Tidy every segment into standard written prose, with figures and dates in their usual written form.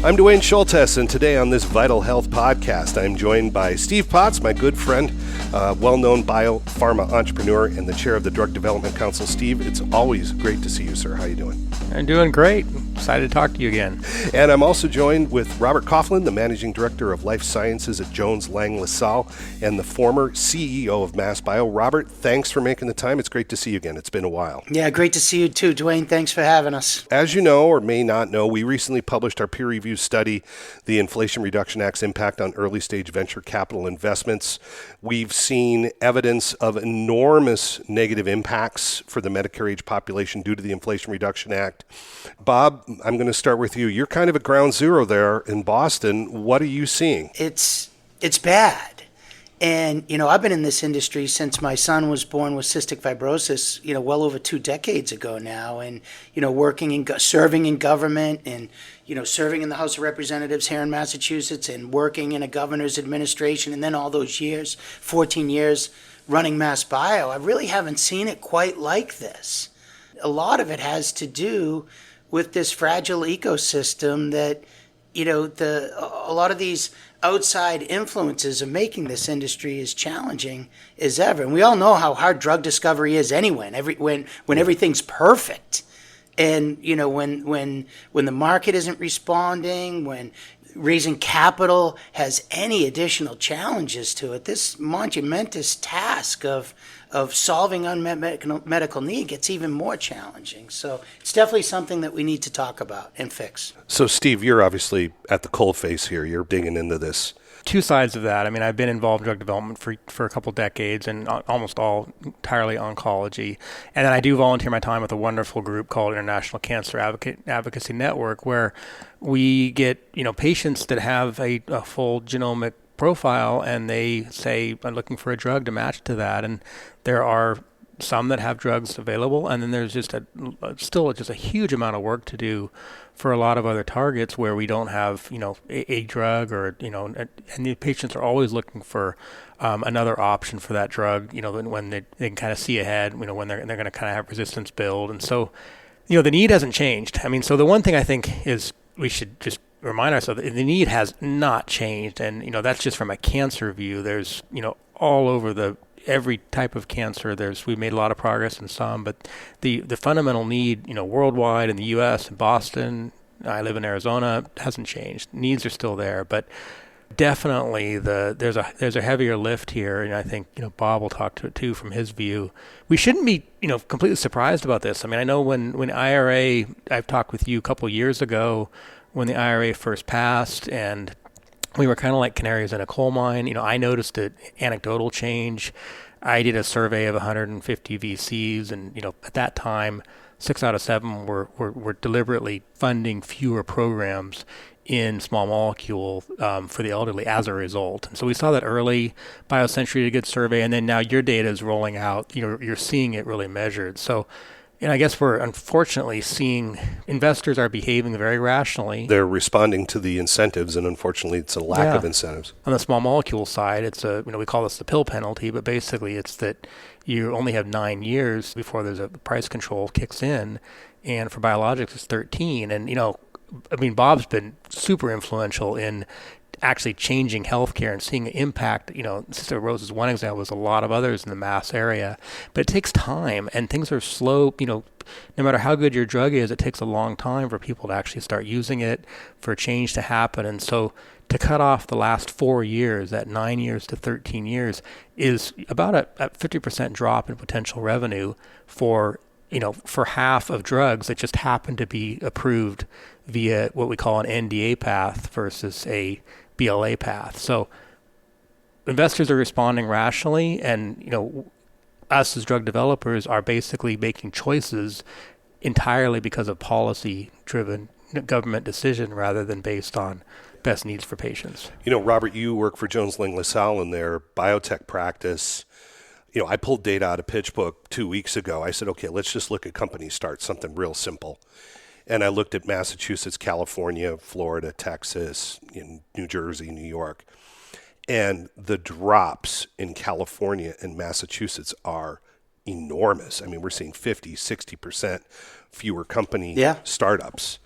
I'm Duane Schulthess, and today on this Vital Health podcast, I'm joined by Steve Potts, my good friend, well-known biopharma entrepreneur and the chair of the Drug Development Council. Steve, it's always great to see you, sir. How are you doing? I'm doing great. Excited to talk to you again. And I'm also joined with Robert Coughlin, the managing director of life sciences at Jones Lang LaSalle and the former CEO of MassBio. Robert, thanks for making the time. It's great to see you again. It's been a while. Yeah, great to see you too, Duane. Thanks for having us. As you know or may not know, we recently published our peer-reviewed study, The Inflation Reduction Act's Impact on Early-Stage Venture Capital Investments. We've seen evidence of enormous negative impacts for the Medicare-age population due to the Inflation Reduction Act. Bob, I'm going to start with you. You're kind of at ground zero there in Boston. What are you seeing? It's bad. And, I've been in this industry since my son was born with cystic fibrosis, well over 2 decades ago now. And, serving in government and, serving in the House of Representatives here in Massachusetts and working in a governor's administration. And then all those years, 14 years running MassBio, I really haven't seen it quite like this. A lot of it has to do with this fragile ecosystem that, a lot of these outside influences are making this industry as challenging as ever. And we all know how hard drug discovery is anyway, when everything's perfect. And, when the market isn't responding, when raising capital has any additional challenges to it, this monumentous task of solving unmet medical need gets even more challenging. So it's definitely something that we need to talk about and fix. So, Steve, you're obviously at the coalface here. You're digging into this. Two sides of that. I mean, I've been involved in drug development for a couple decades and almost all entirely oncology. And then I do volunteer my time with a wonderful group called International Cancer Advocacy Network, where we get, patients that have a full genomic profile and they say, I'm looking for a drug to match to that. And there are some that have drugs available, and then there's just still a huge amount of work to do for a lot of other targets where we don't have, a drug or, and the patients are always looking for another option for that drug, when they can kind of see ahead, when they're going to kind of have resistance build. And so, the need hasn't changed. I mean, so the one thing I think is we should just remind ourselves that the need has not changed. And, that's just from a cancer view. There's, all over every type of cancer, we've made a lot of progress in some, but the fundamental need, worldwide in the U.S. and Boston, I live in Arizona, hasn't changed. Needs are still there, but definitely there's a heavier lift here, and I think Bob will talk to it too from his view. We shouldn't be completely surprised about this. I mean, I know when IRA, I've talked with you a couple of years ago when the IRA first passed, and we were kind of like canaries in a coal mine. I noticed an anecdotal change. I did a survey of 150 VCs, and at that time, 6 out of 7 were deliberately funding fewer programs in small molecule for the elderly as a result. And so we saw that early. BioCentury did a good survey, and then now your data is rolling out. You're seeing it really measured. So. And I guess we're unfortunately seeing investors are behaving very rationally. They're responding to the incentives, and unfortunately, it's a lack of incentives. On the small molecule side, it's we call this the pill penalty, but basically it's that you only have 9 years before there's a price control kicks in, and for biologics it's 13. And Bob's been super influential in actually changing healthcare and seeing an impact. Sister Rose is one example. There's a lot of others in the Mass area, but it takes time and things are slow. No matter how good your drug is, it takes a long time for people to actually start using it, for change to happen. And so to cut off the last 4 years, that 9 years to 13 years, is about a 50% drop in potential revenue for half of drugs that just happen to be approved via what we call an NDA path versus a BLA path. So investors are responding rationally, and us as drug developers are basically making choices entirely because of policy-driven government decision rather than based on best needs for patients. Robert, you work for Jones Lang LaSalle in their biotech practice. I pulled data out of PitchBook 2 weeks ago. I said, okay, let's just look at company starts, something real simple. And I looked at Massachusetts, California, Florida, Texas, in New Jersey, New York. And the drops in California and Massachusetts are enormous. I mean, we're seeing 50, 60% fewer company startups.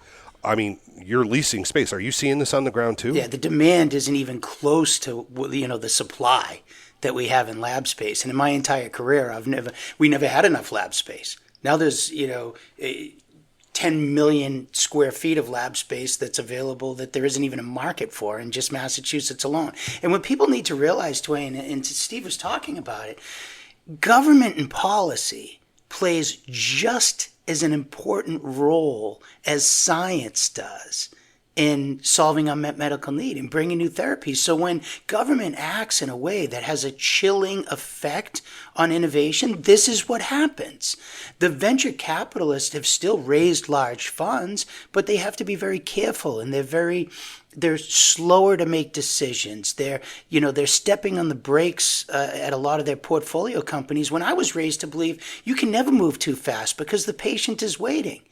I mean, you're leasing space. Are you seeing this on the ground too? Yeah, the demand isn't even close to, the supply that we have in lab space. And in my entire career, we never had enough lab space. Now there's, 10 million square feet of lab space that's available that there isn't even a market for in just Massachusetts alone. And what people need to realize, Duane, and Steve was talking about it, government and policy plays just as an important role as science does in solving unmet medical need and bringing new therapies. So when government acts in a way that has a chilling effect on innovation, this is what happens. The venture capitalists have still raised large funds, but they have to be very careful, and they're slower to make decisions. They're stepping on the brakes at a lot of their portfolio companies. When I was raised to believe you can never move too fast because the patient is waiting.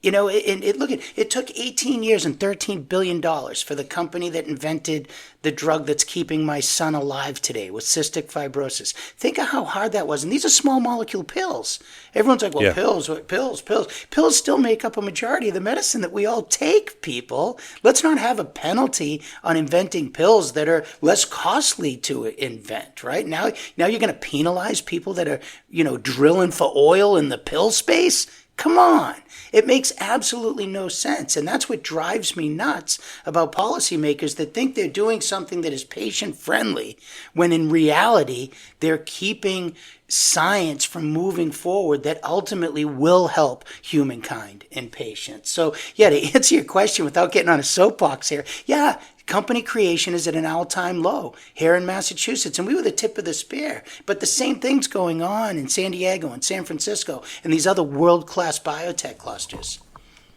It took 18 years and $13 billion for the company that invented the drug that's keeping my son alive today with cystic fibrosis. Think of how hard that was. And these are small molecule pills. Everyone's like, well, pills. Pills still make up a majority of the medicine that we all take, people. Let's not have a penalty on inventing pills that are less costly to invent, right? Now you're going to penalize people that are, drilling for oil in the pill space? Come on. It makes absolutely no sense. And that's what drives me nuts about policymakers that think they're doing something that is patient friendly, when in reality, they're keeping science from moving forward that ultimately will help humankind and patients. So, to answer your question without getting on a soapbox here, company creation is at an all-time low here in Massachusetts, and we were the tip of the spear. But the same thing's going on in San Diego and San Francisco and these other world-class biotech clusters.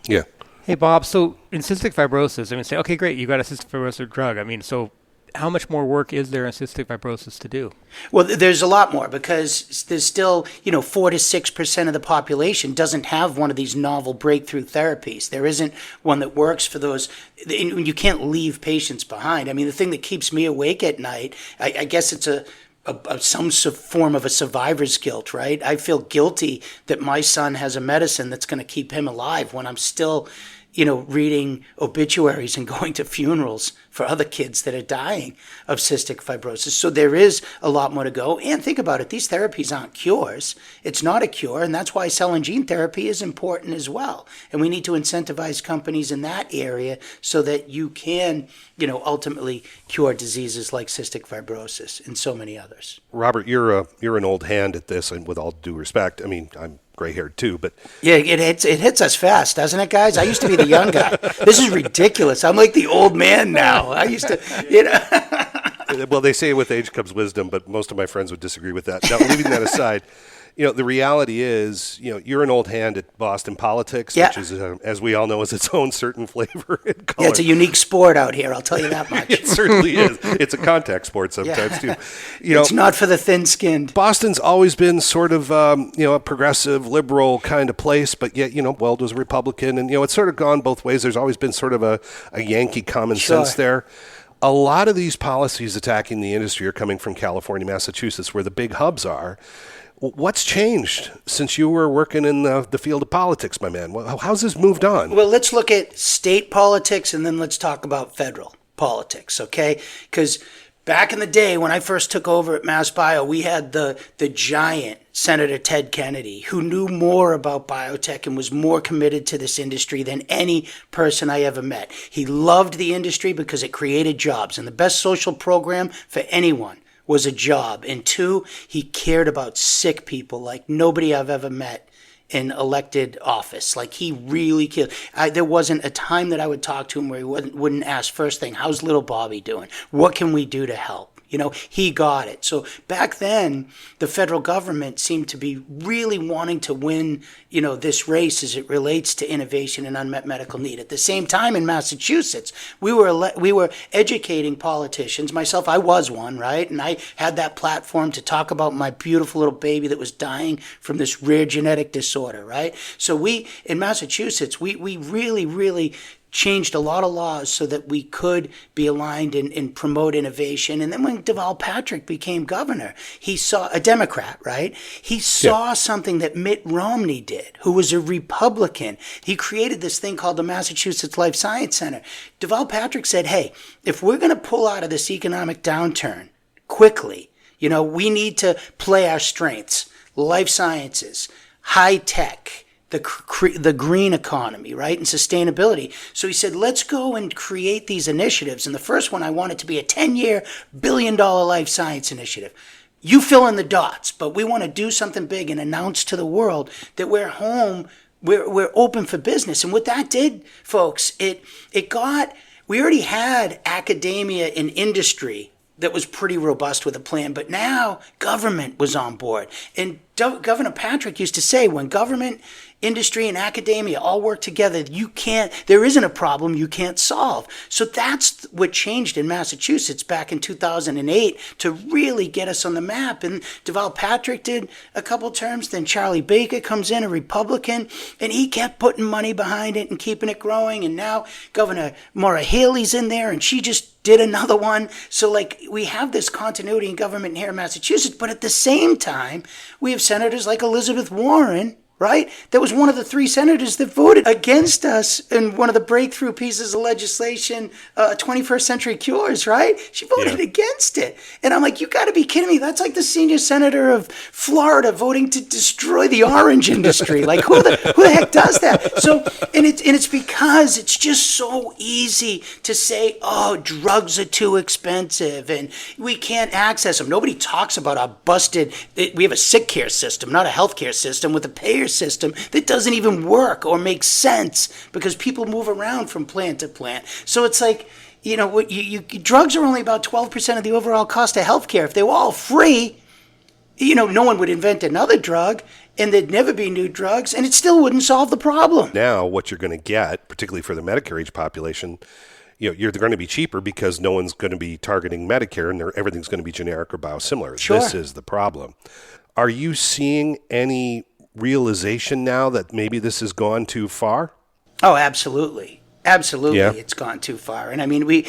Yeah. Hey, Bob, so in cystic fibrosis, say, okay, great, you got a cystic fibrosis drug. So how much more work is there in cystic fibrosis to do? Well, there's a lot more, because there's still, 4 to 6% of the population doesn't have one of these novel breakthrough therapies. There isn't one that works for those. You can't leave patients behind. The thing that keeps me awake at night, I guess it's some form of a survivor's guilt, right? I feel guilty that my son has a medicine that's going to keep him alive when I'm still reading obituaries and going to funerals for other kids that are dying of cystic fibrosis. So there is a lot more to go. And think about it, these therapies aren't cures. It's not a cure, and that's why cell and gene therapy is important as well. And we need to incentivize companies in that area so that you can, ultimately cure diseases like cystic fibrosis and so many others. Robert, you're an old hand at this, and with all due respect, I'm gray-haired too, but it hits us fast, doesn't it, guys? I used to be the young guy. This is ridiculous. I'm like the old man now. I used to, Well, they say with age comes wisdom, but most of my friends would disagree with that. Now, leaving that aside, the reality is, you're an old hand at Boston politics, which is, as we all know, is its own certain flavor and color. Yeah, it's a unique sport out here, I'll tell you that much. It certainly is. It's a contact sport sometimes, too. It's not for the thin-skinned. Boston's always been sort of, a progressive, liberal kind of place, but yet, Weld was a Republican, and, it's sort of gone both ways. There's always been sort of a Yankee common sense there. A lot of these policies attacking the industry are coming from California, Massachusetts, where the big hubs are. What's changed since you were working in the field of politics, my man? How's this moved on? Well, let's look at state politics, and then let's talk about federal politics, okay? Because back in the day when I first took over at MassBio, we had the giant Senator Ted Kennedy, who knew more about biotech and was more committed to this industry than any person I ever met. He loved the industry because it created jobs, and the best social program for anyone was a job. And 2, he cared about sick people like nobody I've ever met in elected office. Like, he really cared. There wasn't a time that I would talk to him where he wouldn't ask first thing, how's little Bobby doing? What can we do to help? He got it. So back then, the federal government seemed to be really wanting to win, this race as it relates to innovation and unmet medical need. At the same time, in Massachusetts, we were educating politicians. Myself, I was one, right? And I had that platform to talk about my beautiful little baby that was dying from this rare genetic disorder, right? So in Massachusetts, we really, really changed a lot of laws so that we could be aligned and promote innovation. And then when Deval Patrick became governor, he saw, a Democrat, right? He saw something that Mitt Romney did, who was a Republican. He created this thing called the Massachusetts Life Science Center. Deval Patrick said, hey, if we're going to pull out of this economic downturn quickly, we need to play our strengths, life sciences, high tech, the green economy, right, and sustainability. So he said, let's go and create these initiatives. And the first one, I want it to be a 10-year, billion-dollar life science initiative. You fill in the dots, but we want to do something big and announce to the world that we're home, we're open for business. And what that did, folks, it got, we already had academia and industry that was pretty robust with a plan, but now government was on board. And Governor Patrick used to say, when government, industry, and academia all work together, there isn't a problem you can't solve. So that's what changed in Massachusetts back in 2008 to really get us on the map. And Deval Patrick did a couple terms, then Charlie Baker comes in, a Republican, and he kept putting money behind it and keeping it growing. And now Governor Maura Haley's in there, and she just did another one. So we have this continuity in government here in Massachusetts, but at the same time, we have senators like Elizabeth Warren, right? That was one of the 3 senators that voted against us in one of the breakthrough pieces of legislation, 21st Century Cures, right? She voted against it. And I'm like, you got to be kidding me. That's like the senior senator of Florida voting to destroy the orange industry. Like, who the heck does that? So, and it's because it's just so easy to say, oh, drugs are too expensive and we can't access them. Nobody talks about our busted, we have a sick care system, not a health care system with a payer system that doesn't even work or make sense because people move around from plant to plant. So it's like, drugs are only about 12% of the overall cost of healthcare. If they were all free, no one would invent another drug and there'd never be new drugs and it still wouldn't solve the problem. Now, what you're going to get, particularly for the Medicare age population, you're going to be cheaper because no one's going to be targeting Medicare and everything's going to be generic or biosimilar. Sure. This is the problem. Are you seeing any realization now that maybe this has gone too far? Oh, absolutely. Absolutely, Yeah. It's gone too far. And I mean,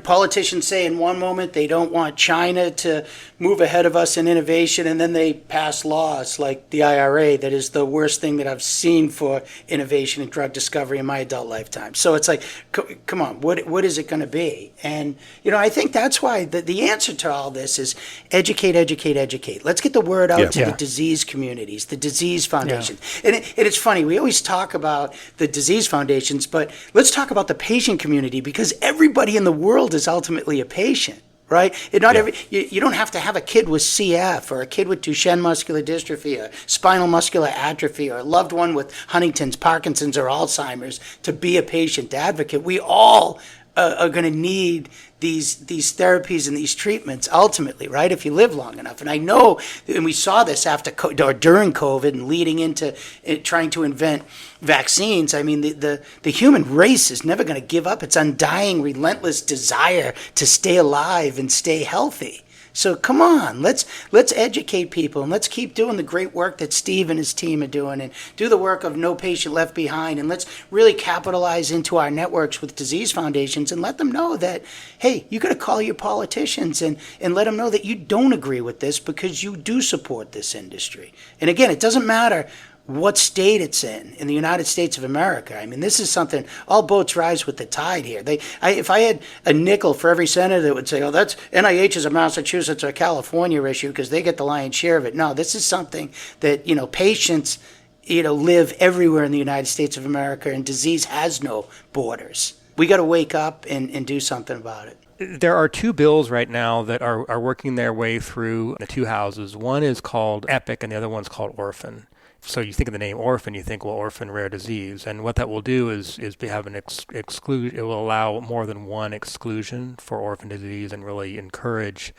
politicians say in one moment they don't want China to move ahead of us in innovation, and then they pass laws like the IRA that is the worst thing that I've seen for innovation and drug discovery in my adult lifetime. So it's like, come on, what is it going to be? And, I think that's why the answer to all this is educate, educate, educate. Let's get the word out to the disease communities, the disease foundations. Yeah. And it's funny, we always talk about the disease foundations, but let's talk about the patient community because everybody in the world is ultimately a patient, right? And you don't have to have a kid with CF or a kid with Duchenne muscular dystrophy or spinal muscular atrophy or a loved one with Huntington's, Parkinson's, or Alzheimer's to be a patient advocate. We all are going to need these therapies and these treatments ultimately, right? If you live long enough. And I know, and we saw this or during COVID and leading into trying to invent vaccines. I mean, the human race is never going to give up its undying, relentless desire to stay alive and stay healthy. So come on, let's educate people and let's keep doing the great work that Steve and his team are doing and do the work of No Patient Left Behind, and let's really capitalize into our networks with disease foundations and let them know that, hey, you got to call your politicians and let them know that you don't agree with this because you do support this industry. And again, it doesn't matter what state it's in the United States of America. I mean, this is something, all boats rise with the tide here. If I had a nickel for every senator that would say, oh, that's NIH is a Massachusetts or California issue because they get the lion's share of it. No, this is something that, patients, live everywhere in the United States of America, and disease has no borders. We got to wake up and do something about it. There are 2 bills right now that are working their way through the 2 houses. One is called EPIC and the other one's called Orphan. So you think of the name orphan, you think, well, orphan rare disease. And what that will do is have an exclude. It will allow more than one exclusion for orphan disease and really encourage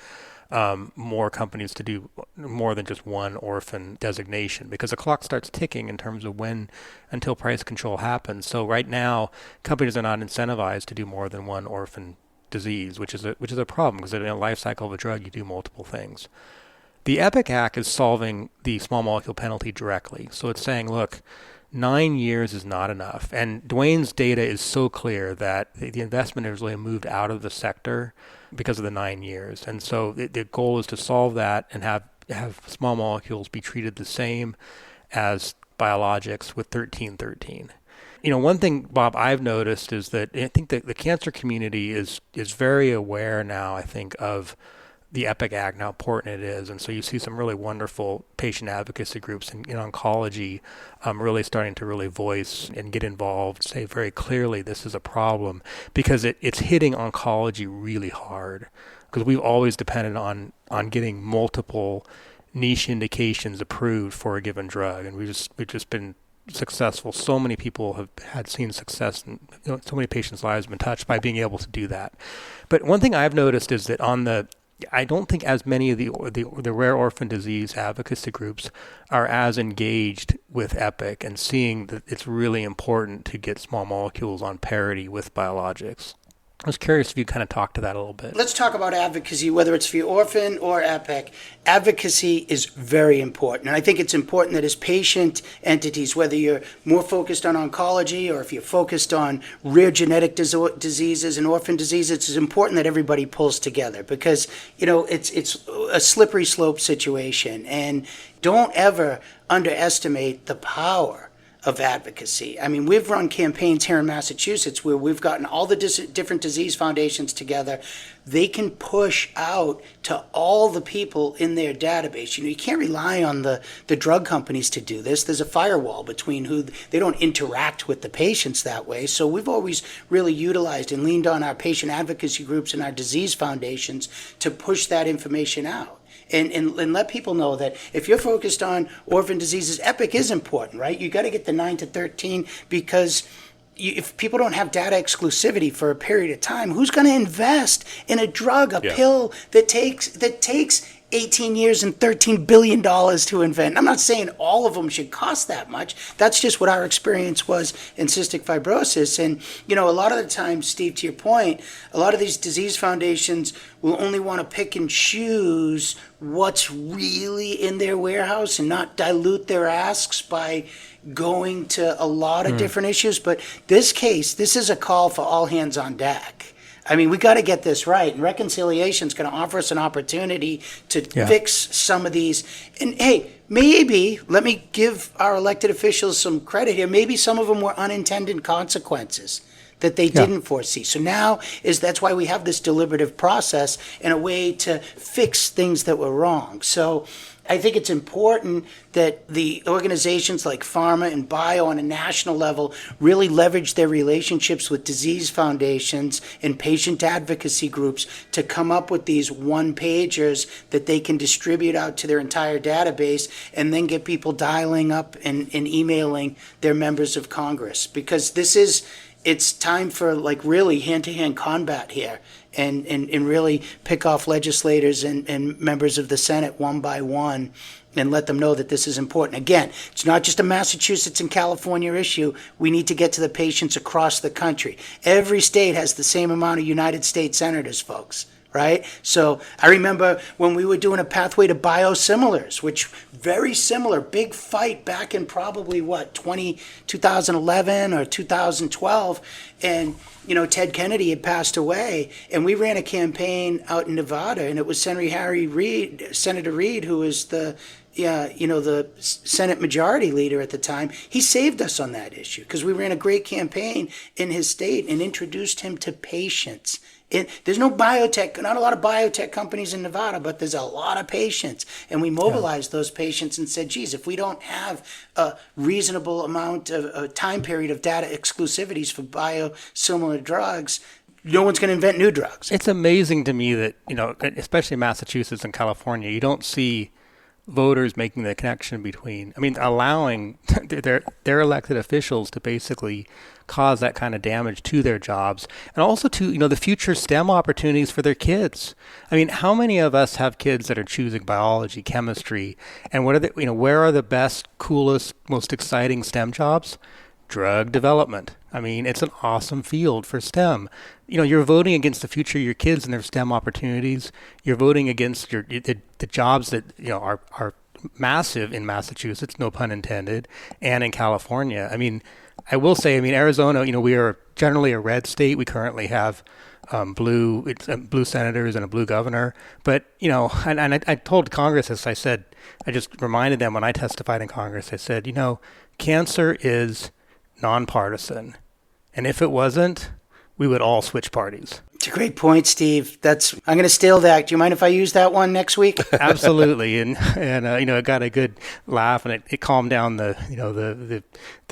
more companies to do more than just one orphan designation, because the clock starts ticking in terms of until price control happens. So right now, companies are not incentivized to do more than one orphan disease, which is a problem because in a life cycle of a drug, you do multiple things. The EPIC Act is solving the small molecule penalty directly. So it's saying, look, 9 years is not enough. And Duane's data is so clear that the investment has really moved out of the sector because of the 9 years. And so the goal is to solve that and have small molecules be treated the same as biologics with 1313. One thing, Bob, I've noticed is that I think that the cancer community is very aware now, I think, of the EPIC Act and how important it is. And so you see some really wonderful patient advocacy groups in oncology really starting to really voice and get involved, say very clearly this is a problem, because it's hitting oncology really hard, because we've always depended on getting multiple niche indications approved for a given drug. And we've just been successful. So many people have seen success, and so many patients' lives have been touched by being able to do that. But one thing I've noticed is that I don't think as many of the rare orphan disease advocacy groups are as engaged with EPIC and seeing that it's really important to get small molecules on parity with biologics. I was curious if you kind of talk to that a little bit. Let's talk about advocacy, whether it's for orphan or EPIC. Advocacy is very important. And I think it's important that as patient entities, whether you're more focused on oncology or if you're focused on rare genetic diseases and orphan diseases, it's important that everybody pulls together, because, it's a slippery slope situation. And don't ever underestimate the power of advocacy. I mean, we've run campaigns here in Massachusetts where we've gotten all the different disease foundations together. They can push out to all the people in their database. You can't rely on the drug companies to do this. There's a firewall between they don't interact with the patients that way. So we've always really utilized and leaned on our patient advocacy groups and our disease foundations to push that information out. And let people know that if you're focused on orphan diseases, EPIC is important, right? You got to get the 9 to 13, because if people don't have data exclusivity for a period of time, who's going to invest in a drug, pill that takes 18 years and $13 billion to invent? I'm not saying all of them should cost that much. That's just what our experience was in cystic fibrosis. And, a lot of the time, Steve, to your point, a lot of these disease foundations will only want to pick and choose what's really in their warehouse and not dilute their asks by going to a lot of different issues. But this is a call for all hands on deck. I mean, we got to get this right, and reconciliation is going to offer us an opportunity to fix some of these. And hey, maybe, let me give our elected officials some credit here, maybe some of them were unintended consequences that they didn't foresee. So now that's why we have this deliberative process and a way to fix things that were wrong. So I think it's important that the organizations like pharma and bio on a national level really leverage their relationships with disease foundations and patient advocacy groups to come up with these one-pagers that they can distribute out to their entire database, and then get people dialing up and emailing their members of Congress. Because it's time for really hand-to-hand combat here, and really pick off legislators and members of the Senate one by one and let them know that this is important. Again, it's not just a Massachusetts and California issue. We need to get to the patients across the country. Every state has the same amount of United States senators, folks. Right? So I remember when we were doing a pathway to biosimilars, which very similar, big fight back in probably 2011 or 2012. And, Ted Kennedy had passed away, and we ran a campaign out in Nevada, and it was Senator Reid, who was the Senate Majority Leader at the time. He saved us on that issue because we ran a great campaign in his state and introduced him to patients. There's not a lot of biotech companies in Nevada, but there's a lot of patients. And we mobilized those patients and said, geez, if we don't have a reasonable amount of a time period of data exclusivities for biosimilar drugs, no one's going to invent new drugs. It's amazing to me that, especially in Massachusetts and California, you don't see voters making the connection between, allowing their elected officials to basically cause that kind of damage to their jobs, and also to, the future STEM opportunities for their kids. How many of us have kids that are choosing biology, chemistry, and where are the best, coolest, most exciting STEM jobs? Drug development. It's an awesome field for STEM. You're voting against the future of your kids and their STEM opportunities. You're voting against the jobs that, are massive in Massachusetts, no pun intended, and in California. I mean, I will say, Arizona, we are generally a red state. We currently have blue senators and a blue governor. But, and I told Congress this, I just reminded them when I testified in Congress, I said, cancer is nonpartisan. And if it wasn't, we would all switch parties. It's a great point, Steve. I'm going to steal that. Do you mind if I use that one next week? Absolutely, and it got a good laugh, and it calmed down the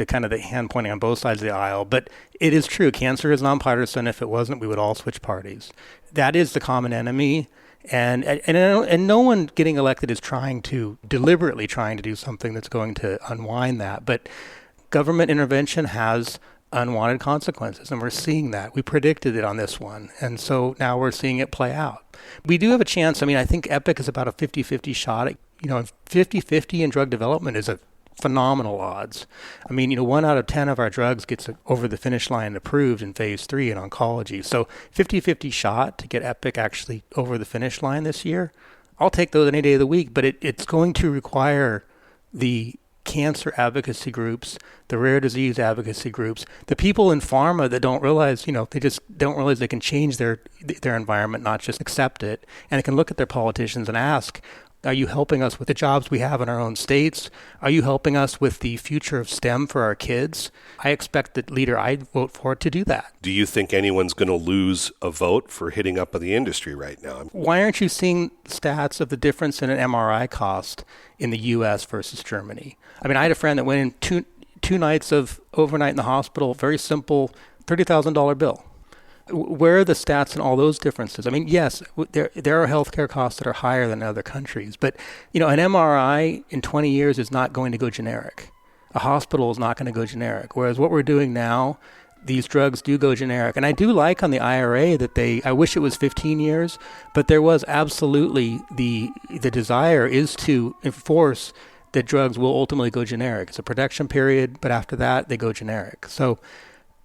kind of the hand pointing on both sides of the aisle. But it is true. Cancer is nonpartisan. If it wasn't, we would all switch parties. That is the common enemy, and no one getting elected is deliberately trying to do something that's going to unwind that. But government intervention has unwanted consequences, and we're seeing that. We predicted it on this one, and so now we're seeing it play out. We do have a chance. I think EPIC is about a 50-50 shot. 50-50 in drug development is a phenomenal odds. 1 out of 10 of our drugs gets over the finish line approved in phase 3 in oncology. So 50-50 shot to get EPIC actually over the finish line this year. I'll take those any day of the week, but it's going to require the cancer advocacy groups, the rare disease advocacy groups, the people in pharma that don't realize, they just don't realize they can change their environment, not just accept it. And they can look at their politicians and ask, are you helping us with the jobs we have in our own states? Are you helping us with the future of STEM for our kids? I expect the leader I vote for to do that. Do you think anyone's going to lose a vote for hitting up on the industry right now? Why aren't you seeing stats of the difference in an MRI cost in the U.S. versus Germany? I had a friend that went in two nights of overnight in the hospital, very simple, $30,000 bill. Where are the stats in all those differences? Yes, there are healthcare costs that are higher than other countries, but an MRI in 20 years is not going to go generic. A hospital is not going to go generic. Whereas what we're doing now, these drugs do go generic. And I do like on the IRA that I wish it was 15 years, but there was absolutely the desire is to enforce that drugs will ultimately go generic. It's a protection period, but after that, they go generic. So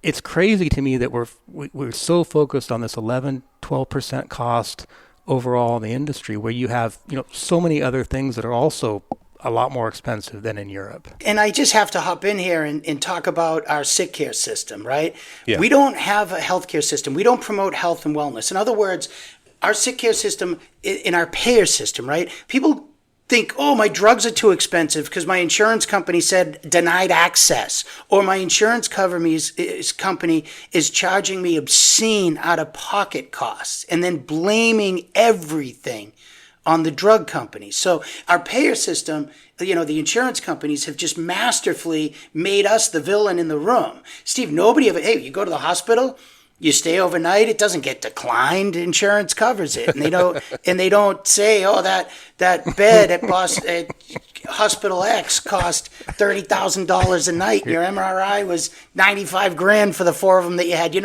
it's crazy to me that we're so focused on this 11-12% cost overall in the industry, where you have so many other things that are also a lot more expensive than in Europe. And I just have to hop in here and talk about our sick care system, right? Yeah. We don't have a healthcare system. We don't promote health and wellness. In other words, our sick care system in our payer system, right? People think, oh, my drugs are too expensive because my insurance company said denied access, or my insurance company is charging me obscene out-of-pocket costs, and then blaming everything on the drug companies. So our payer system, the insurance companies have just masterfully made us the villain in the room. Steve, hey, you go to the hospital, you stay overnight, it doesn't get declined. Insurance covers it, and they don't say, oh, that bed at Hospital X cost $30,000 a night. Your MRI was $95,000 for the 4 of them that you had. They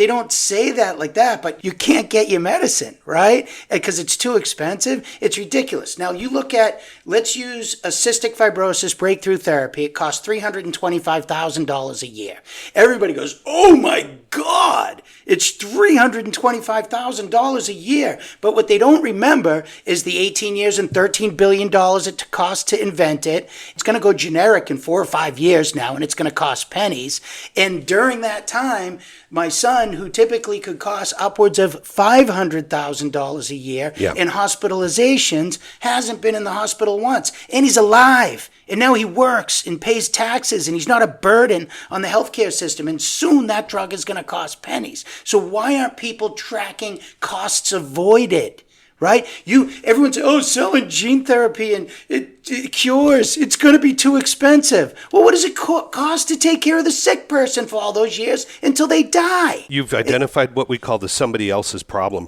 don't say that like that, but you can't get your medicine, right? Because it's too expensive. It's ridiculous. Now you look at, let's use a cystic fibrosis breakthrough therapy. It costs $325,000 a year. Everybody goes, oh my God, it's $325,000 a year. But what they don't remember is the 18 years and $13 billion it cost to invent it. It's going to go generic in 4 or 5 years now, and it's going to cost pennies. And during that time, my son, who typically could cost upwards of $500,000 a year in hospitalizations, hasn't been in the hospital once. And he's alive. And now he works and pays taxes, and he's not a burden on the healthcare system. And soon that drug is going to cost pennies. So why aren't people tracking costs avoided? Right? Everyone says, oh, selling gene therapy and it cures. It's going to be too expensive. Well, what does it cost to take care of the sick person for all those years until they die? You've identified what we call the somebody else's problem.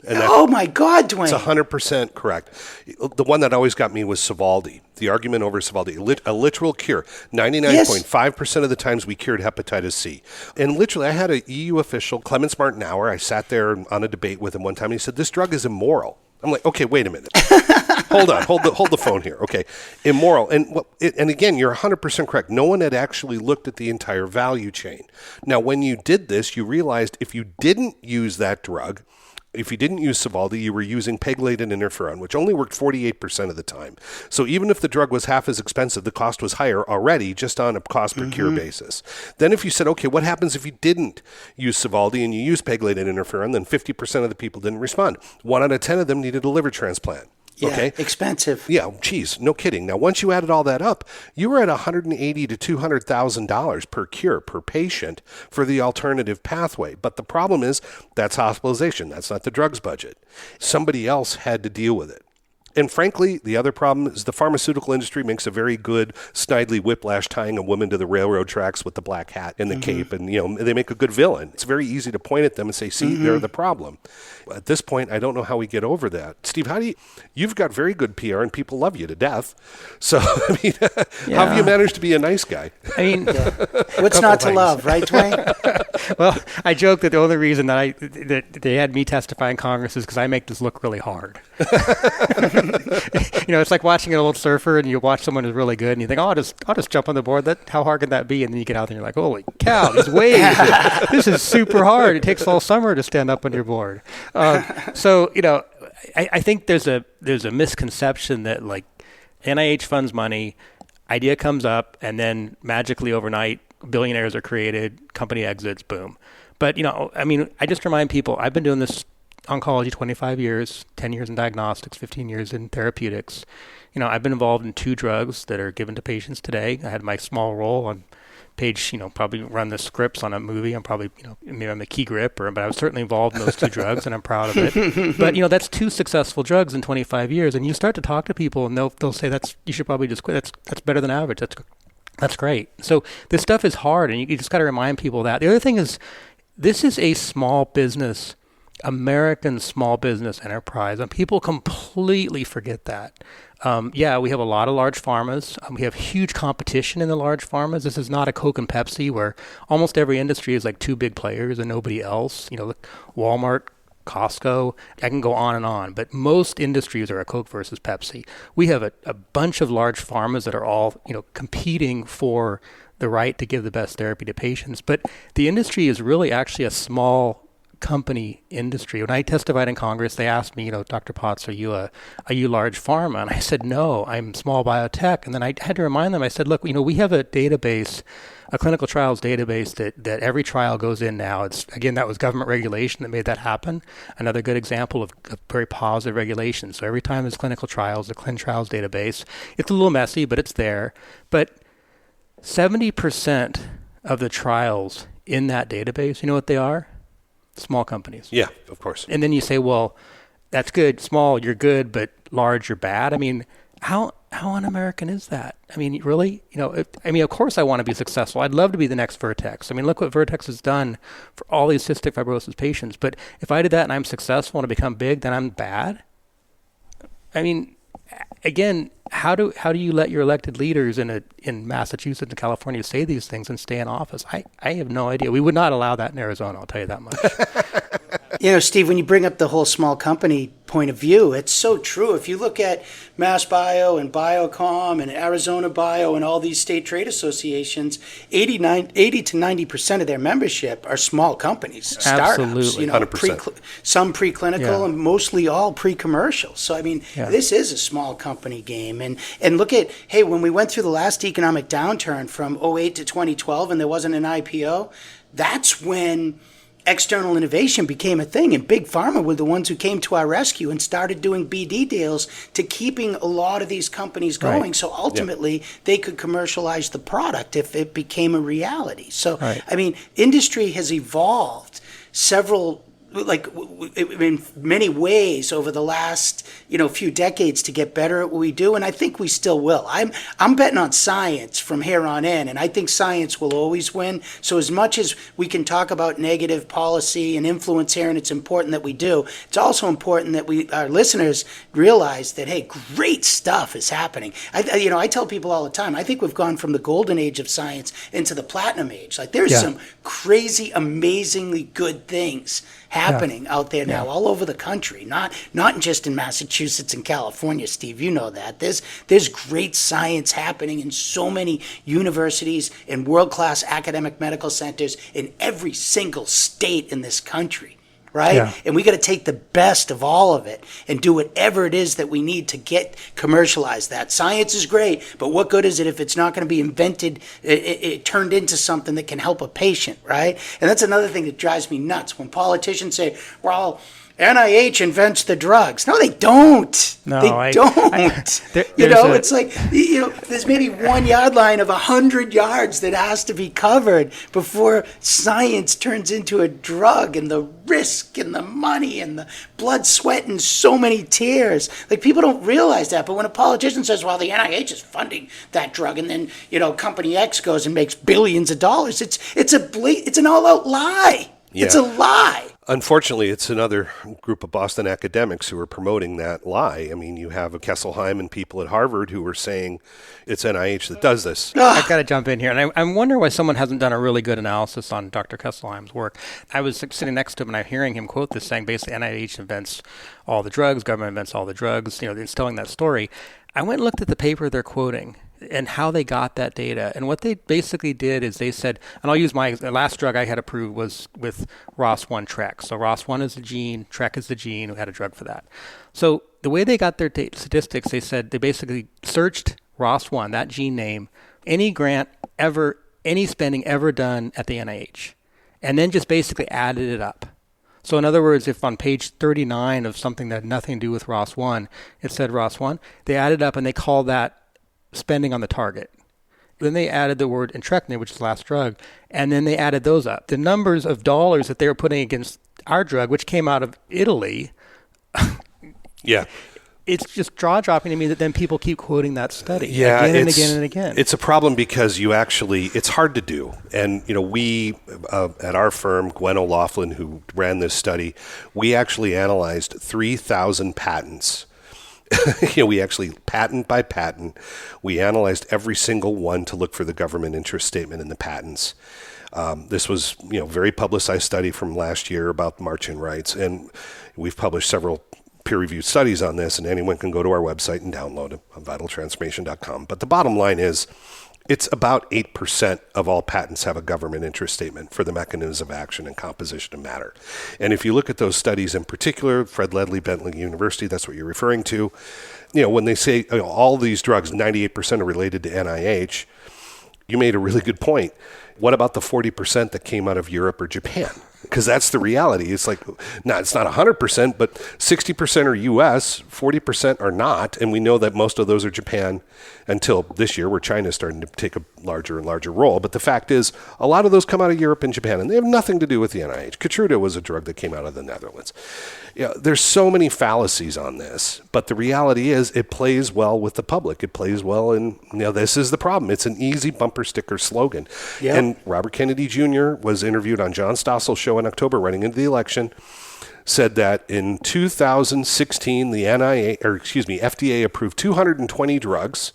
And oh my God, Duane. It's 100% correct. The one that always got me was Sovaldi. The argument over Sovaldi, a literal cure. 99.5% of the times we cured hepatitis C. And literally, I had an EU official, Clemens Martinauer. I sat there on a debate with him one time, and he said, this drug is immoral. I'm like, okay, wait a minute. Hold on. Hold the phone here. Okay. Immoral. And again, you're 100% correct. No one had actually looked at the entire value chain. Now, when you did this, you realized if you didn't use that drug, If you didn't use Sovaldi, you were using pegylated interferon, which only worked 48% of the time. So even if the drug was half as expensive, the cost was higher already just on a cost per cure basis. Then if you said, okay, what happens if you didn't use Sovaldi and you used pegylated interferon, then 50% of the people didn't respond. 1 out of 10 of them needed a liver transplant. Yeah, okay. Expensive. Yeah, geez, no kidding. Now, once you added all that up, you were at $180,000 to $200,000 per cure per patient for the alternative pathway. But the problem is that's hospitalization. That's not the drugs budget. Somebody else had to deal with it. And frankly, the other problem is the pharmaceutical industry makes a very good Snidely Whiplash tying a woman to the railroad tracks with the black hat and the cape, and they make a good villain. It's very easy to point at them and say, see, they're the problem. At this point, I don't know how we get over that. Steve, you've got very good PR and people love you to death. So, I mean, how have you managed to be a nice guy? I mean, what's not to love, right, Duane? Well, I joke that the only reason that they had me testify in Congress is because I make this look really hard. It's like watching an old surfer and you watch someone who's really good and you think, oh, I'll just jump on the board. How hard can that be? And then you get out there and you're like, holy cow, these waves, this is super hard. It takes all summer to stand up on your board. I think there's a misconception that like NIH funds money, idea comes up, and then magically overnight billionaires are created, company exits, boom. But, I just remind people, I've been doing this oncology 25 years, 10 years in diagnostics, 15 years in therapeutics. I've been involved in 2 drugs that are given to patients today. I had my small role on page, probably run the scripts on a movie. I'm probably, maybe I'm the key grip, but I was certainly involved in those 2 drugs, and I'm proud of it. But, that's 2 successful drugs in 25 years. And you start to talk to people, and they'll say, you should probably just quit. That's better than average. That's great. So this stuff is hard, and you just got to remind people that. The other thing is, this is a small business, American small business enterprise, and people completely forget that. We have a lot of large pharmas. We have huge competition in the large pharmas. This is not a Coke and Pepsi where almost every industry is like 2 big players and nobody else. Walmart, Costco, I can go on and on, but most industries are a Coke versus Pepsi. We have a bunch of large pharmas that are all, competing for the right to give the best therapy to patients. But the industry is really actually a small company industry. When I testified in Congress, they asked me, Dr. Potts, are you large pharma? And I said, no, I'm small biotech. And then I had to remind them, I said, look, we have a database, a clinical trials database that every trial goes in now. That was government regulation that made that happen. Another good example of very positive regulation. So every time there's clinical trials, the clin trials database, it's a little messy, but it's there. But 70% of the trials in that database, you know what they are? Small companies. Yeah, of course. And then you say, well, that's good. Small, you're good, but large, you're bad. I mean, how un-American is that? I mean, really? Of course I want to be successful. I'd love to be the next Vertex. I mean, look what Vertex has done for all these cystic fibrosis patients. But if I did that and I'm successful and I become big, then I'm bad? I mean, again, how do you let your elected leaders in Massachusetts and California say these things and stay in office? I have no idea. We would not allow that in Arizona, I'll tell you that much. Steve, when you bring up the whole small company point of view, it's so true. If you look at Mass Bio and Biocom and Arizona Bio and all these state trade associations, 80 to 90% of their membership are small companies, startups. Absolutely. 100%. Some preclinical and mostly all pre-commercial. So, this is a small company game. And look at, when we went through the last economic downturn from 2008 to 2012 and there wasn't an IPO, that's when external innovation became a thing, and Big Pharma were the ones who came to our rescue and started doing BD deals to keeping a lot of these companies going. Right. So ultimately, they could commercialize the product if it became a reality. So, industry has evolved in many ways over the last few decades to get better at what we do, and I think we still will. I'm betting on science from here on in, and I think science will always win. So as much as we can talk about negative policy and influence here, and it's important that we do, it's also important that our listeners realize that great stuff is happening. I tell people all the time, I think we've gone from the golden age of science into the platinum age. There's some crazy, amazingly good things happening out there now all over the country, not just in Massachusetts and California, Steve. You know that. There's great science happening in so many universities and world-class academic medical centers in every single state in this country. right? Yeah. And we got to take the best of all of it and do whatever it is that we need to get commercialized. That science is great, but what good is it if it's not going to be invented, it turned into something that can help a patient, right? And that's another thing that drives me nuts when politicians say, well, NIH invents the drugs. No, they don't. No, they don't. It's like, there's maybe 1 yard line of 100 yards that has to be covered before science turns into a drug, and the risk and the money and the blood, sweat, and so many tears. Like, people don't realize that. But when a politician says, well, the NIH is funding that drug, and then, company X goes and makes billions of dollars, it's an all-out lie. Yeah. It's a lie. Unfortunately, it's another group of Boston academics who are promoting that lie. I mean, you have Kesselheim and people at Harvard who are saying it's NIH that does this. I've got to jump in here. And I'm wondering why someone hasn't done a really good analysis on Dr. Kesselheim's work. I was sitting next to him and I'm hearing him quote this, saying basically NIH invents all the drugs, government invents all the drugs, it's telling that story. I went and looked at the paper they're quoting and how they got that data. And what they basically did is they said, and I'll use the last drug I had approved was with ROS1 TRK. So ROS1 is the gene, TRK is the gene, we had a drug for that. So the way they got their statistics, they said they basically searched ROS1, that gene name, any grant ever, any spending ever done at the NIH, and then just basically added it up. So in other words, if on page 39 of something that had nothing to do with ROS1, it said ROS1, they added up and they called that spending on the target. Then they added the word entrectinib, which is the last drug, and then they added those up. The numbers of dollars that they were putting against our drug, which came out of Italy, yeah, it's just jaw-dropping to me that then people keep quoting that study again and again and again. It's a problem because it's hard to do. And, we, at our firm, Duane Schulthess, who ran this study, we actually analyzed 3,000 patents. We actually, patent by patent, we analyzed every single one to look for the government interest statement in the patents. This was, very publicized study from last year about march-in rights, and we've published several peer-reviewed studies on this, and anyone can go to our website and download them on vitaltransformation.com. But the bottom line is, it's about 8% of all patents have a government interest statement for the mechanism of action and composition of matter. And if you look at those studies in particular, Fred Ledley, Bentley University, that's what you're referring to, when they say all these drugs, 98% are related to NIH, you made a really good point. What about the 40% that came out of Europe or Japan? Because that's the reality. It's like, it's not 100%, but 60% are U.S., 40% are not, and we know that most of those are Japan until this year where China's starting to take a larger and larger role. But the fact is, a lot of those come out of Europe and Japan, and they have nothing to do with the NIH. Keytruda was a drug that came out of the Netherlands. There's so many fallacies on this, but the reality is it plays well with the public. It plays well in, this is the problem. It's an easy bumper sticker slogan. Yep. And Robert Kennedy Jr. was interviewed on John Stossel's show in October running into the election, said that in 2016, the FDA approved 220 drugs,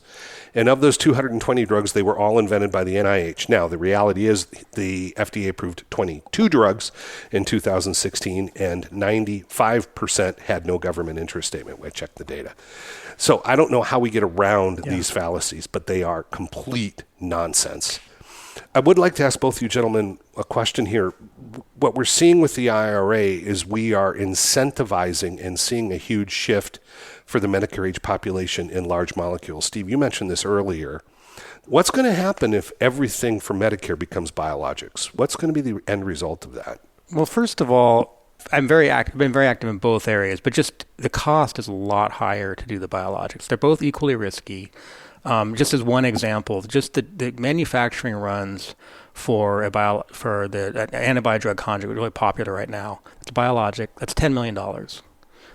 and of those 220 drugs, they were all invented by the NIH. Now, the reality is the FDA approved 22 drugs in 2016, and 95% had no government interest statement. I checked the data. So I don't know how we get around these fallacies, but they are complete nonsense. I would like to ask both you gentlemen a question here. What we're seeing with the IRA is we are incentivizing and seeing a huge shift for the Medicare age population in large molecules. Steve, you mentioned this earlier. What's going to happen if everything for Medicare becomes biologics? What's going to be the end result of that? Well, first of all, I've been very active in both areas, but just the cost is a lot higher to do the biologics. They're both equally risky. Just as one example, just the manufacturing runs for the antibody drug conjugate, really popular right now. It's a biologic. That's $10 million.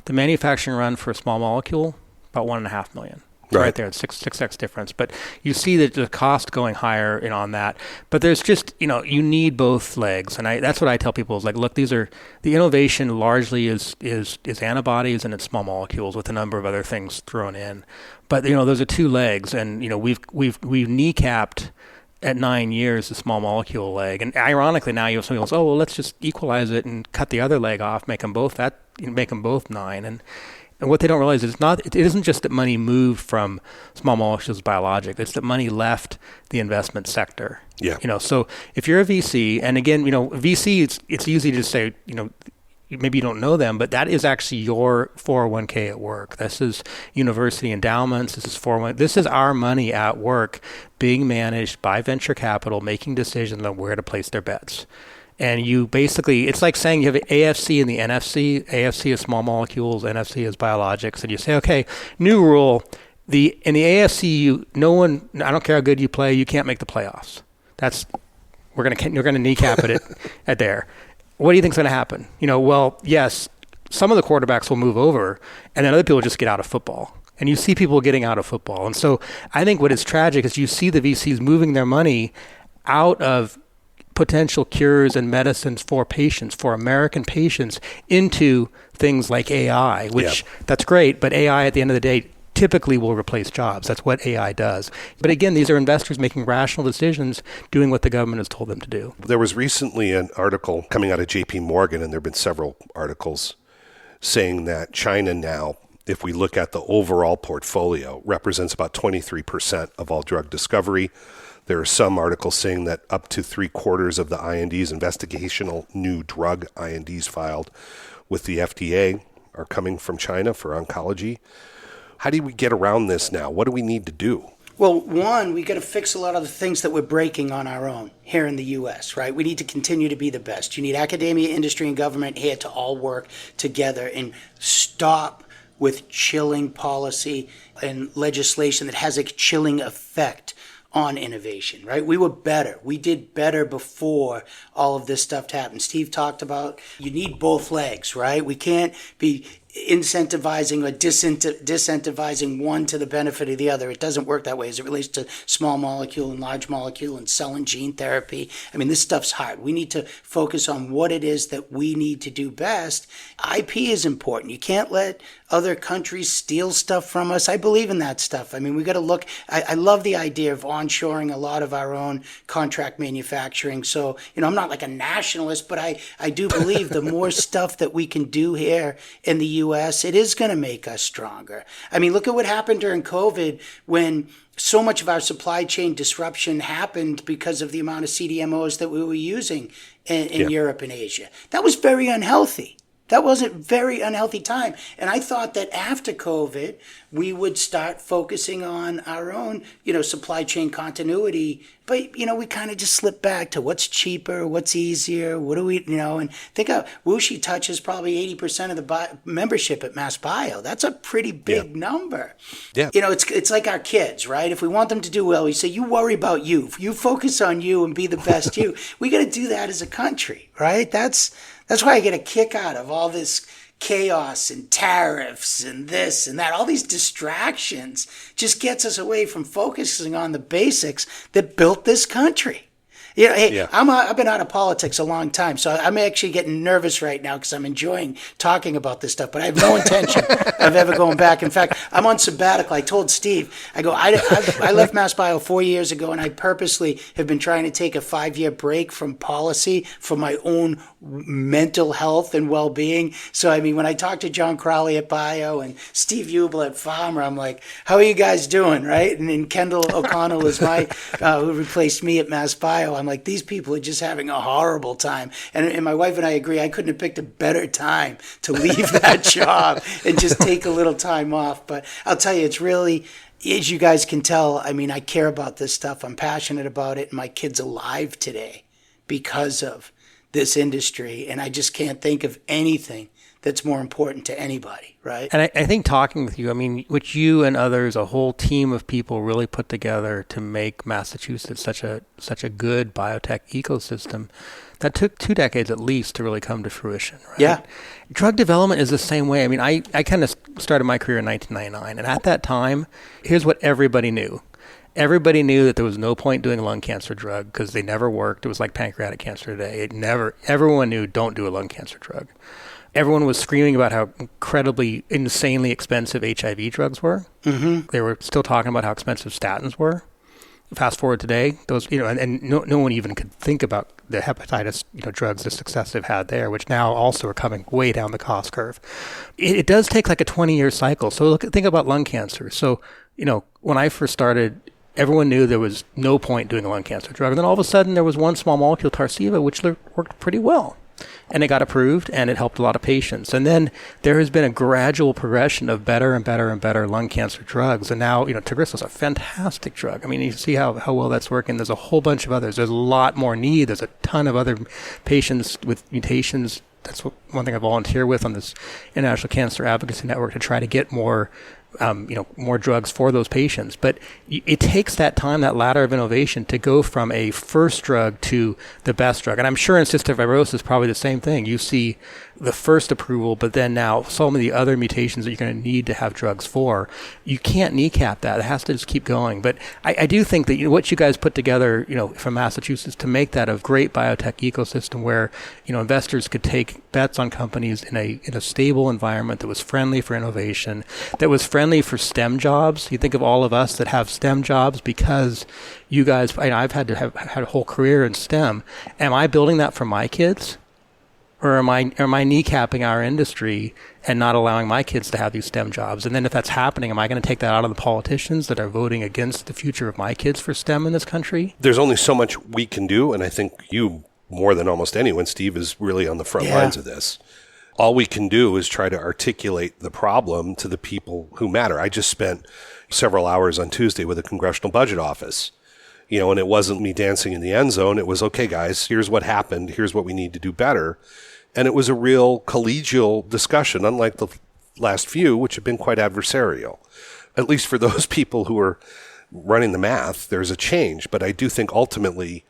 The manufacturing run for a small molecule, about $1.5 million. Right there, it's 6x difference. But you see that the cost going higher on that. But there's just, you need both legs. And that's what I tell people is like, look, the innovation largely is antibodies and it's small molecules with a number of other things thrown in. But, those are two legs. And, we've kneecapped at 9 years the small molecule leg. And ironically, now you have somebody who goes, oh, well, let's just equalize it and cut the other leg off, make them both 9. And what they don't realize is it isn't just that money moved from small molecules to biologic. It's that money left the investment sector. Yeah. So if you're a VC, and again, VC, it's easy to say, maybe you don't know them, but that is actually your 401k at work. This is university endowments. This is 401. This is our money at work being managed by venture capital, making decisions on where to place their bets. And you basically, it's like saying you have an AFC and the NFC. AFC is small molecules, NFC is biologics. And you say, okay, new rule. In the AFC, I don't care how good you play, you can't make the playoffs. You're going to kneecap it at there. What do you think's going to happen? Well, yes, some of the quarterbacks will move over, and then other people just get out of football. And you see people getting out of football. And so I think what is tragic is you see the VCs moving their money out of potential cures and medicines for patients, for American patients, into things like AI, which that's great, but AI at the end of the day typically will replace jobs. That's what AI does. But again, these are investors making rational decisions, doing what the government has told them to do. There was recently an article coming out of JP Morgan, and there have been several articles saying that China now, if we look at the overall portfolio, represents about 23% of all drug discovery. There are some articles saying that up to 3/4 of the INDs, investigational new drug INDs filed with the FDA, are coming from China for oncology. How do we get around this now? What do we need to do? Well, one, we got to fix a lot of the things that we're breaking on our own here in the U.S., right? We need to continue to be the best. You need academia, industry, and government here to all work together and stop with chilling policy and legislation that has a chilling effect on innovation, right? We were better. We did better before all of this stuff happened. Steve talked about you need both legs, right? We can't be incentivizing or disincentivizing one to the benefit of the other. It doesn't work that way as it relates to small molecule and large molecule and cell and gene therapy. I mean, this stuff's hard. We need to focus on what it is that we need to do best. IP is important. You can't let other countries steal stuff from us. I believe in that stuff. I mean, we got to look. I love the idea of onshoring a lot of our own contract manufacturing. So, I'm not like a nationalist, but I do believe the more stuff that we can do here in the U.S., it is going to make us stronger. I mean, look at what happened during COVID when so much of our supply chain disruption happened because of the amount of CDMOs that we were using in Europe and Asia. That was very unhealthy. That was a very unhealthy time. And I thought that after COVID, we would start focusing on our own, supply chain continuity. But, we kind of just slipped back to what's cheaper, what's easier, what do we, and think of Wuxi touches probably 80% of the membership at MassBio. That's a pretty big number. Yeah. It's like our kids, right? If we want them to do well, we say, you worry about you. You focus on you and be the best you. We got to do that as a country, right? That's why I get a kick out of all this chaos and tariffs and this and that. All these distractions just gets us away from focusing on the basics that built this country. I've been out of politics a long time, so I'm actually getting nervous right now because I'm enjoying talking about this stuff, but I have no intention of ever going back. In fact, I'm on sabbatical. I told Steve, I left MassBio 4 years ago, and I purposely have been trying to take a 5-year break from policy for my own mental health and well-being. So, I mean, when I talk to John Crowley at Bio and Steve Ubel at Pharma, I'm like, how are you guys doing, right? And Kendall O'Connell is who replaced me at MassBio. I'm like, these people are just having a horrible time. And my wife and I agree, I couldn't have picked a better time to leave that job and just take a little time off. But I'll tell you, it's really, as you guys can tell, I mean, I care about this stuff. I'm passionate about it. And my kid's alive today because of this industry. And I just can't think of anything that's more important to anybody, right? And I think talking with you, I mean, which you and others, a whole team of people really put together to make Massachusetts such a good biotech ecosystem, that took 2 decades at least to really come to fruition, right? Yeah. Drug development is the same way. I mean, I kind of started my career in 1999, and at that time, here's what everybody knew. Everybody knew that there was no point doing a lung cancer drug because they never worked. It was like pancreatic cancer today. Everyone knew don't do a lung cancer drug. Everyone was screaming about how incredibly, insanely expensive HIV drugs were. Mm-hmm. They were still talking about how expensive statins were. Fast forward today, those, and no one even could think about the hepatitis, drugs, the success they've had there, which now also are coming way down the cost curve. It does take like a 20-year cycle. So think about lung cancer. So, when I first started, everyone knew there was no point doing a lung cancer drug. And then all of a sudden there was one small molecule, Tarceva, which worked pretty well. And it got approved, and it helped a lot of patients. And then there has been a gradual progression of better and better and better lung cancer drugs. And now, Tagrisso is a fantastic drug. I mean, you see how well that's working. There's a whole bunch of others. There's a lot more need. There's a ton of other patients with mutations. That's one thing I volunteer with on this International Cancer Advocacy Network, to try to get more more drugs for those patients. But it takes that time, that ladder of innovation, to go from a first drug to the best drug. And I'm sure in cystic fibrosis, probably the same thing. You see the first approval, but then now some of the other mutations that you're going to need to have drugs for, you can't kneecap that. It has to just keep going. But I do think that what you guys put together, from Massachusetts, to make that a great biotech ecosystem where, investors could take bets on companies in a stable environment that was friendly for innovation, that was friendly for STEM jobs. You think of all of us that have STEM jobs because you guys, I've had a whole career in STEM. Am I building that for my kids? Or am I kneecapping our industry and not allowing my kids to have these STEM jobs? And then if that's happening, am I going to take that out of the politicians that are voting against the future of my kids for STEM in this country? There's only so much we can do, and I think you, more than almost anyone, Steve, is really on the front lines of this. All we can do is try to articulate the problem to the people who matter. I just spent several hours on Tuesday with the Congressional Budget Office. And it wasn't me dancing in the end zone. It was, okay, guys, here's what happened. Here's what we need to do better. And it was a real collegial discussion, unlike the last few, which have been quite adversarial. At least for those people who are running the math, there's a change. But I do think ultimately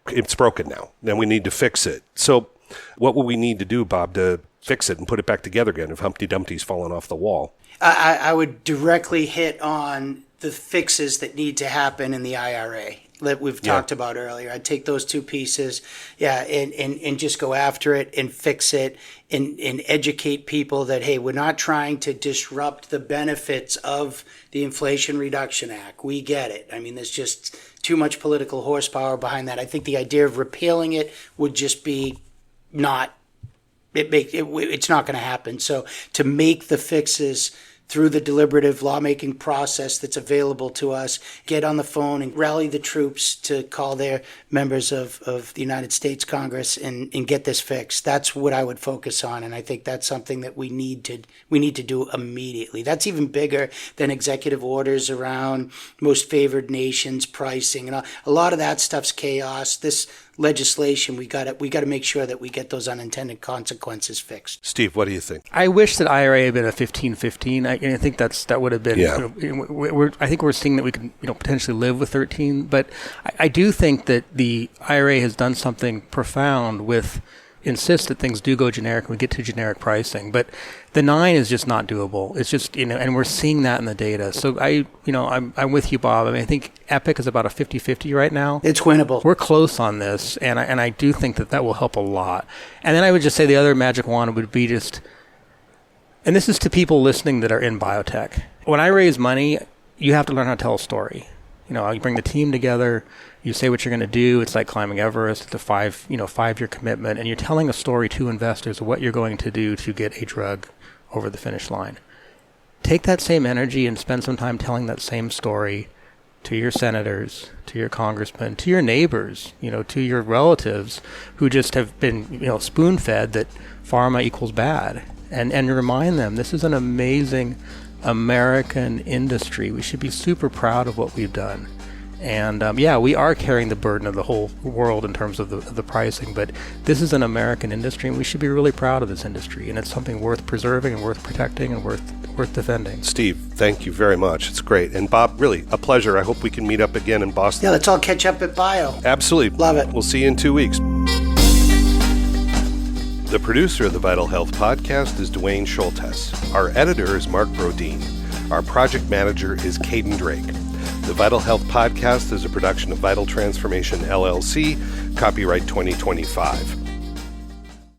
it's broken now, and we need to fix it. So what will we need to do, Bob, to fix it and put it back together again if Humpty Dumpty's fallen off the wall? I would directly hit on the fixes that need to happen in the IRA that we've talked about earlier. I'd take those two pieces, and just go after it and fix it and educate people that, hey, we're not trying to disrupt the benefits of the Inflation Reduction Act. We get it. I mean, there's just too much political horsepower behind that. I think the idea of repealing it would just be it's not going to happen. So to make the fixes through the deliberative lawmaking process that's available to us, get on the phone and rally the troops to call their members of the United States Congress and get this fixed. That's what I would focus on, and I think that's something that we need to do immediately. That's even bigger than executive orders around most favored nations pricing, and a lot of that stuff's chaos. This legislation, we got to make sure that we get those unintended consequences fixed. Steve, what do you think? I wish that IRA had been a 15-15. I think that would have been. Yeah. I think we're seeing that we could potentially live with 13, but I do think that the IRA has done something profound with insist that things do go generic and we get to generic pricing. But the 9 is just not doable. It's just, and we're seeing that in the data. So I'm with you, Bob. I mean, I think Epic is about a 50-50 right now. It's winnable. We're close on this, and I do think that will help a lot. And then I would just say the other magic wand would be just, and this is to people listening that are in biotech. When I raise money, you have to learn how to tell a story. You bring the team together, you say what you're going to do. It's like climbing Everest. It's a 5-year commitment, and you're telling a story to investors of what you're going to do to get a drug over the finish line. Take that same energy and spend some time telling that same story to your senators, to your congressmen, to your neighbors, to your relatives who just have been, spoon-fed that pharma equals bad, and remind them this is an amazing American industry. We should be super proud of what we've done. And we are carrying the burden of the whole world in terms of the pricing, but this is an American industry, and we should be really proud of this industry, and it's something worth preserving and worth protecting and worth defending. Steve, thank you very much. It's great. And Bob, really a pleasure. I hope we can meet up again in Boston. Yeah, let's all catch up at Bio. Absolutely. Love it. We'll see you in 2 weeks. The producer of the Vital Health Podcast is Duane Schulthess. Our editor is Mark Brodeen. Our project manager is Caden Drake. The Vital Health Podcast is a production of Vital Transformation, LLC, copyright 2025.